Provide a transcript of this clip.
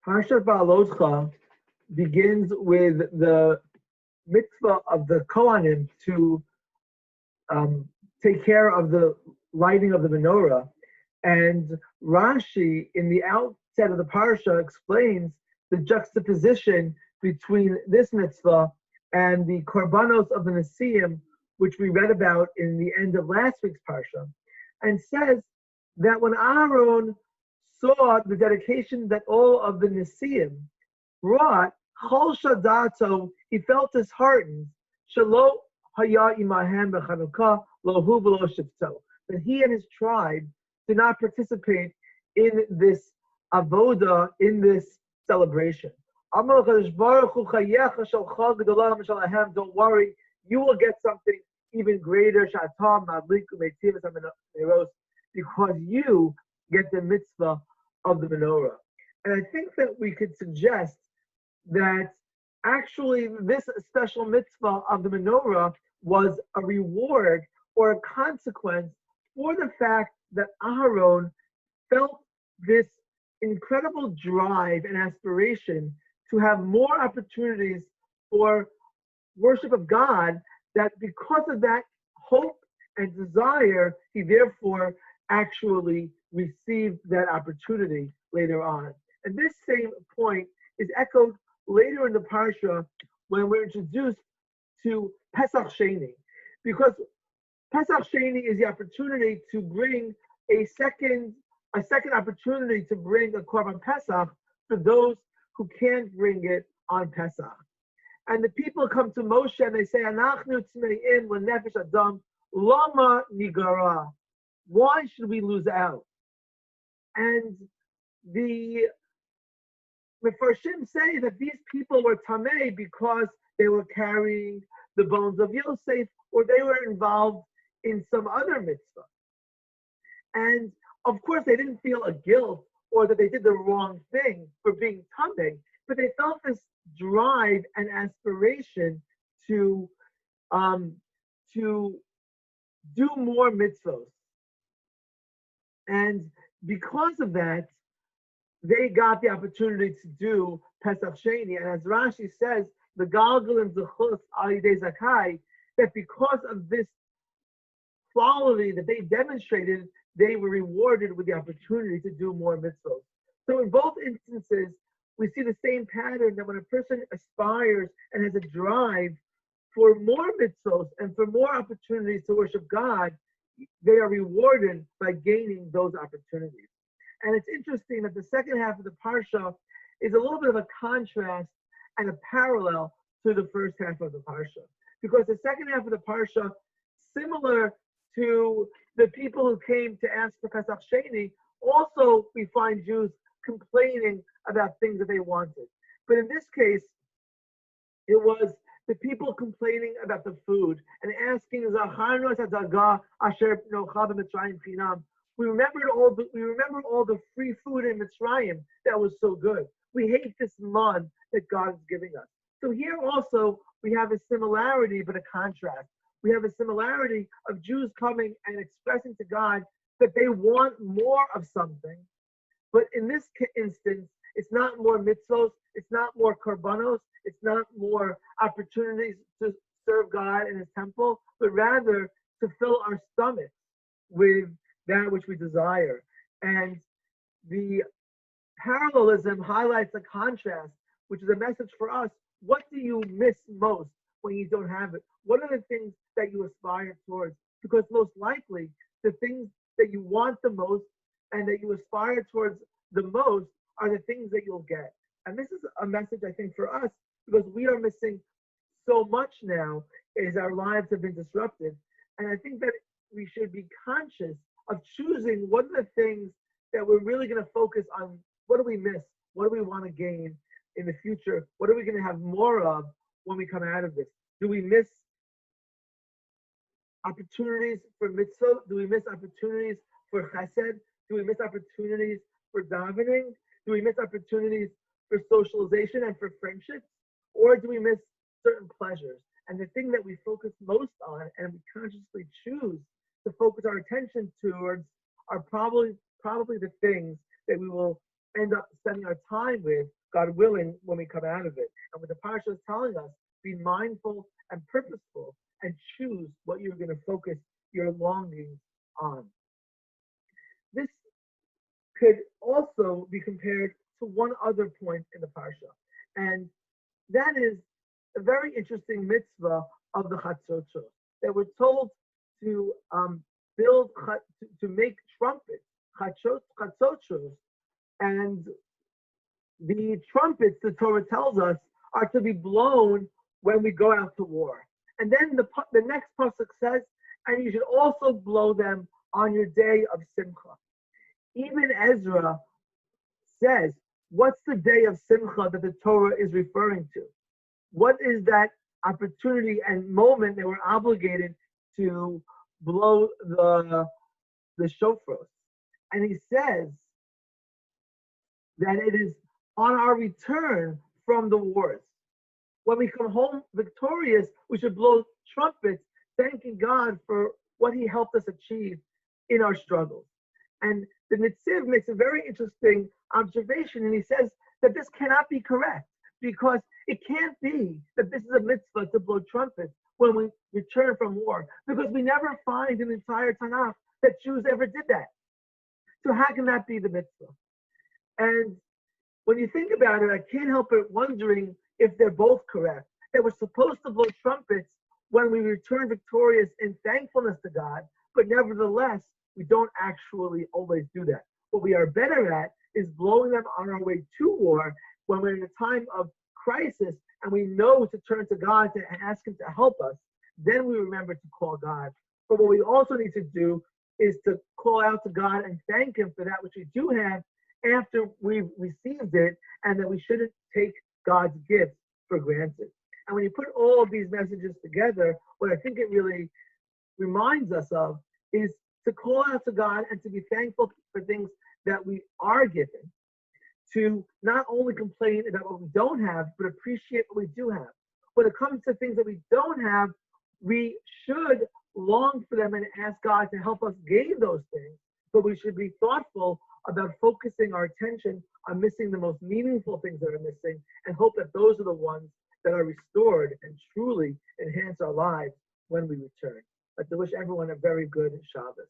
Parshat Behaalotcha begins with the mitzvah of the Kohanim to um, take care of the lighting of the menorah. And Rashi, in the outset of the parsha, explains the juxtaposition between this mitzvah and the korbanos of the Nesiim, which we read about in the end of last week's parsha, and says that when Aaron saw the dedication that all of the Nesiim brought, Chol Shadato, he felt disheartened, Shalo Haya Imahem B'Chanukah Lohu V'Lo Shifto, that he and his tribe did not participate in this avoda, in this celebration. Don't worry, you will get something even greater, because you get the mitzvah of the menorah. And I think that we could suggest that actually this special mitzvah of the menorah was a reward or a consequence for the fact that Aharon felt this incredible drive and aspiration to have more opportunities for worship of God, that because of that hope and desire, he therefore actually received that opportunity later on. And this same point is echoed later in the Parsha when we're introduced to Pesach Sheni, because Pesach Sheni is the opportunity to bring a second opportunity to bring a Korban Pesach for those who can't bring it on Pesach. And the people come to Moshe and they say, Anachnu tzmeim lenefesh adam lama nigara. Why should we lose out? And the Mefarshim say that these people were tamei because they were carrying the bones of Yosef, or they were involved in some other mitzvah. And of course, they didn't feel a guilt or that they did the wrong thing for being tamei, but they felt this drive and aspiration to do more mitzvahs. And because of that, they got the opportunity to do Pesach Sheni. And as Rashi says, the Galgalim Zechus Alidei Zakai, that because of this quality that they demonstrated, they were rewarded with the opportunity to do more mitzvahs. So in both instances, we see the same pattern, that when a person aspires and has a drive for more mitzvahs and for more opportunities to worship God, they are rewarded by gaining those opportunities. And it's interesting that the second half of the parsha is a little bit of a contrast and a parallel to the first half of the parsha, because the second half of the parsha, similar to the people who came to ask for Pesach Sheni, also we find Jews complaining about things that they wanted. But in this case, it was the people complaining about the food and asking, we remember all the free food in Mitzrayim that was so good. We hate this man that God is giving us. So here also we have a similarity, but a contrast. We have a similarity of Jews coming and expressing to God that they want more of something. But in this instance, it's not more mitzvos, it's not more korbanos, it's not more opportunities to serve God in his temple, but rather to fill our stomachs with that which we desire. And the parallelism highlights a contrast, which is a message for us. What do you miss most when you don't have it? What are the things that you aspire towards? Because most likely, the things that you want the most and that you aspire towards the most are the things that you'll get. And this is a message, I think, for us, because we are missing so much now as our lives have been disrupted. And I think that we should be conscious of choosing what are the things that we're really going to focus on. What do we miss? What do we want to gain in the future? What are we going to have more of when we come out of this? Do we miss opportunities for mitzvah? Do we miss opportunities for chesed? Do we miss opportunities for davening? Do we miss opportunities for socialization and for friendships? Or do we miss certain pleasures? And the thing that we focus most on and we consciously choose to focus our attention towards are probably the things that we will end up spending our time with God willing, when we come out of it. And what the Parsha is telling us, be mindful and purposeful and choose what you're going to focus your longings on. This could also be compared to one other point in the Parsha, and that is a very interesting mitzvah of the Chatzotros, that we're told to build, to make trumpets, Chatzotros, and the trumpets, the Torah tells us, are to be blown when we go out to war. And then the next pasuk says, and you should also blow them on your day of Simcha. Even Ezra says, what's the day of Simcha that the Torah is referring to? What is that opportunity and moment that we're obligated to blow the shofros? And he says that it is on our return from the wars. When we come home victorious, we should blow trumpets, thanking God for what he helped us achieve in our struggles. And the Netziv makes a very interesting observation, and he says that this cannot be correct, because it can't be that this is a mitzvah to blow trumpets when we return from war, because we never find in the entire Tanakh that Jews ever did that. So how can that be the mitzvah? And when you think about it, I can't help but wondering if they're both correct. That we're supposed to blow trumpets when we return victorious in thankfulness to God, but nevertheless, we don't actually always do that. What we are better at is blowing them on our way to war when we're in a time of crisis and we know to turn to God to ask him to help us. Then we remember to call God. But what we also need to do is to call out to God and thank him for that which we do have after we've received it, and that we shouldn't take God's gifts for granted. And when you put all of these messages together, what I think it really reminds us of is to call out to God and to be thankful for things that we are given, to not only complain about what we don't have, but appreciate what we do have. When it comes to things that we don't have, we should long for them and ask God to help us gain those things, but we should be thoughtful about focusing our attention on missing the most meaningful things that are missing, and hope that those are the ones that are restored and truly enhance our lives when we return. I'd like to wish everyone a very good Shabbos.